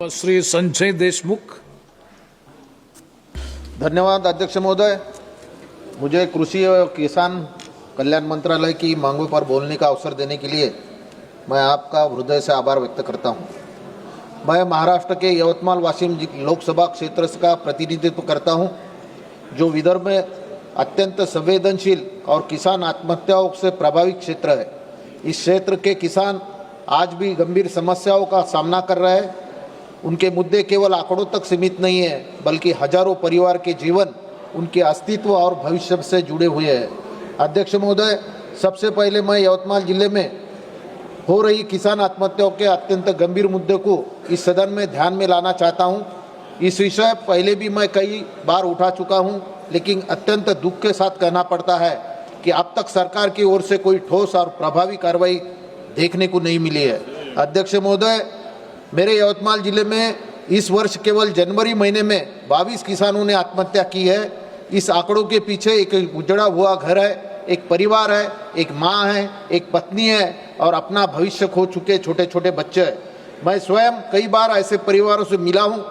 श्री संजय देशमुख। धन्यवाद अध्यक्ष महोदय। मुझे कृषि और किसान कल्याण मंत्रालय की मांगों पर बोलने का अवसर देने के लिए मैं आपका हृदय से आभार व्यक्त करता हूं। मैं महाराष्ट्र के यवतमाल वाशिम लोकसभा क्षेत्र का प्रतिनिधित्व करता हूं, जो विदर्भ में अत्यंत संवेदनशील और किसान आत्महत्याओं से प्रभावित क्षेत्र है। इस क्षेत्र के किसान आज भी गंभीर समस्याओं का सामना कर रहे हैं। उनके मुद्दे केवल आंकड़ों तक सीमित नहीं है, बल्कि हजारों परिवार के जीवन, उनके अस्तित्व और भविष्य से जुड़े हुए हैं। अध्यक्ष महोदय, सबसे पहले मैं यवतमाल जिले में हो रही किसान आत्महत्याओं के अत्यंत गंभीर मुद्दे को इस सदन में ध्यान में लाना चाहता हूं। इस विषय पहले भी मैं कई बार उठा चुका हूं, लेकिन अत्यंत दुख के साथ कहना पड़ता है कि अब तक सरकार की ओर से कोई ठोस और प्रभावी कार्रवाई देखने को नहीं मिली है। अध्यक्ष महोदय, मेरे यवतमाल जिले में इस वर्ष केवल जनवरी महीने में 22 किसानों ने आत्महत्या की है। इस आंकड़ों के पीछे एक उजड़ा हुआ घर है, एक परिवार है, एक माँ है, एक पत्नी है और अपना भविष्य खो चुके छोटे छोटे बच्चे हैं। मैं स्वयं कई बार ऐसे परिवारों से मिला हूँ।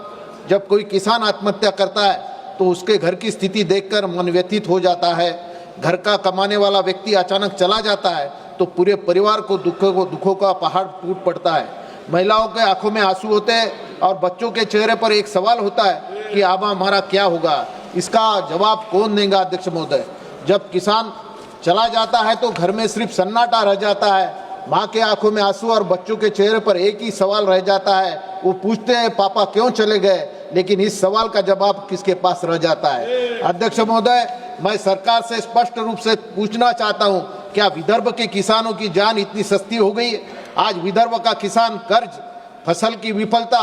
जब कोई किसान आत्महत्या करता है तो उसके घर की स्थिति देखकर मन व्यथित हो जाता है। घर का कमाने वाला व्यक्ति अचानक चला जाता है तो पूरे परिवार को दुखों का पहाड़ टूट पड़ता है। महिलाओं के आंखों में आंसू होते हैं और बच्चों के चेहरे पर एक सवाल होता है कि अब हमारा क्या होगा। इसका जवाब कौन देगा अध्यक्ष महोदय? जब किसान चला जाता है तो घर में सिर्फ सन्नाटा रह जाता है। माँ के आंखों में आंसू और बच्चों के चेहरे पर एक ही सवाल रह जाता है। वो पूछते हैं, पापा क्यों चले गए? लेकिन इस सवाल का जवाब किसके पास रह जाता है? अध्यक्ष महोदय, मैं सरकार से स्पष्ट रूप से पूछना चाहता हूं, क्या विदर्भ के किसानों की जान इतनी सस्ती हो गई? आज विदर्भ का किसान कर्ज, फसल की विफलता,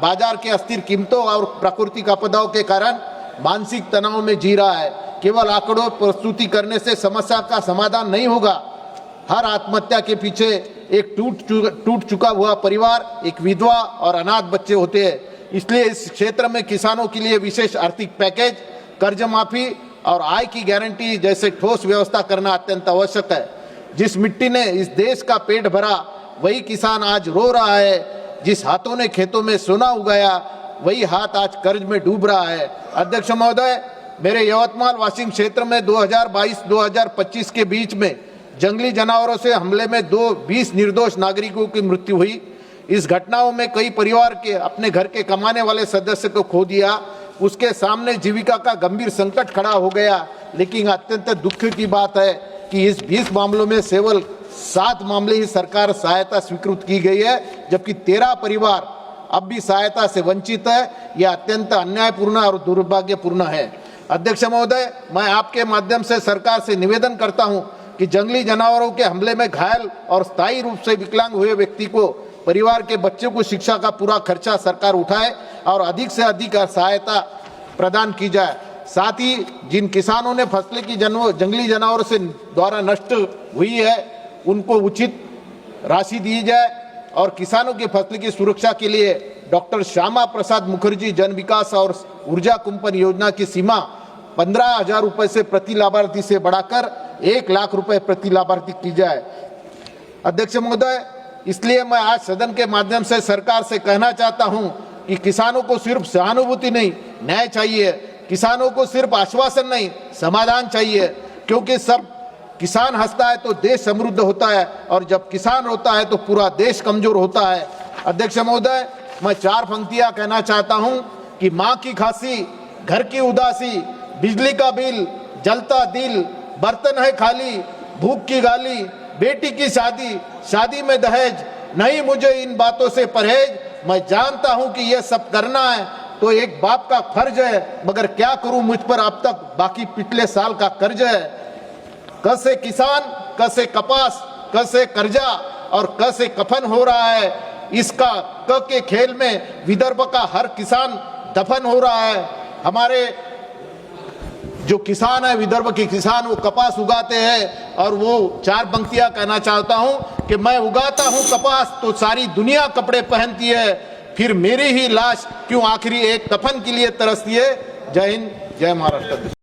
बाजार के अस्थिर कीमतों और प्राकृतिक आपदाओं के कारण मानसिक तनाव में जी रहा है। केवल आंकड़ों प्रस्तुति करने से समस्या का समाधान नहीं होगा। हर आत्महत्या के पीछे एक टूट चुका हुआ परिवार, एक विधवा और अनाथ बच्चे होते हैं। इसलिए इस क्षेत्र में किसानों के लिए विशेष आर्थिक पैकेज, कर्ज माफी और आय की गारंटी जैसे ठोस व्यवस्था करना अत्यंत आवश्यक है। जिस मिट्टी ने इस देश का पेट भरा, वही किसान आज रो रहा है। जिस हाथों ने खेतों में सोना उगाया, वही हाथ आज कर्ज में डूब रहा है। अध्यक्ष महोदय, मेरे यवतमाल वाशिम क्षेत्र में 2022-2025 के बीच में जंगली जानवरों से हमले में 20 निर्दोष नागरिकों की मृत्यु हुई। इस घटनाओं में कई परिवार के अपने घर के कमाने वाले सदस्य को खो दिया। उसके सामने जीविका का गंभीर संकट खड़ा हो गया। लेकिन अत्यंत दुख की बात है कि इस 20 मामलों में केवल 7 मामले ही सरकार सहायता स्वीकृत की गई है, जबकि 13 परिवार अब भी सहायता से वंचित है। यह अत्यंत अन्यायपूर्ण और दुर्भाग्यपूर्ण है। अध्यक्ष महोदय, मैं आपके माध्यम से सरकार से निवेदन करता हूं कि जंगली जानवरों के हमले में घायल और स्थायी रूप से विकलांग हुए व्यक्ति को, परिवार के बच्चों को शिक्षा का पूरा खर्चा सरकार उठाए और अधिक से अधिक सहायता प्रदान की जाए। साथ ही जिन किसानों ने फसलें की जंगली जानवरों से द्वारा नष्ट हुई है, उनको उचित राशि दी जाए और किसानों की फसल की सुरक्षा के लिए डॉक्टर श्यामा प्रसाद मुखर्जी जन विकास और ऊर्जा कुंपन योजना की सीमा 15,000 रुपए से प्रति लाभार्थी से बढ़ाकर 1 लाख रुपए प्रति लाभार्थी की जाए। अध्यक्ष महोदय, इसलिए मैं आज सदन के माध्यम से सरकार से कहना चाहता हूं कि किसानों को सिर्फ सहानुभूति नहीं, न्याय चाहिए। किसानों को सिर्फ आश्वासन नहीं, समाधान चाहिए। क्योंकि सब किसान हंसता है तो देश समृद्ध होता है, और जब किसान रोता है तो पूरा देश कमजोर होता है। अध्यक्ष महोदय, मैं 4 पंक्तियां कहना चाहता हूं कि माँ की खांसी, घर की उदासी, बिजली का बिल, जलता दिल, बर्तन है खाली, भूख की गाली, बेटी की शादी, शादी में दहेज, नहीं मुझे इन बातों से परहेज। मैं जानता हूं कि यह सब करना है तो एक बाप का फर्ज है, मगर क्या करूं, मुझ पर अब तक बाकी पिछले साल का कर्ज है। क से किसान, क से कपास, क से कर्जा और क से कफन हो रहा है। इसका क के खेल में विदर्भ का हर किसान दफन हो रहा है। हमारे जो किसान है, विदर्भ के किसान, वो कपास उगाते हैं और वो 4 पंक्तियां कहना चाहता हूं कि मैं उगाता हूं कपास तो सारी दुनिया कपड़े पहनती है, फिर मेरी ही लाश क्यों आखिरी एक कफन के लिए तरसती है। जय हिंद, जय महाराष्ट्र।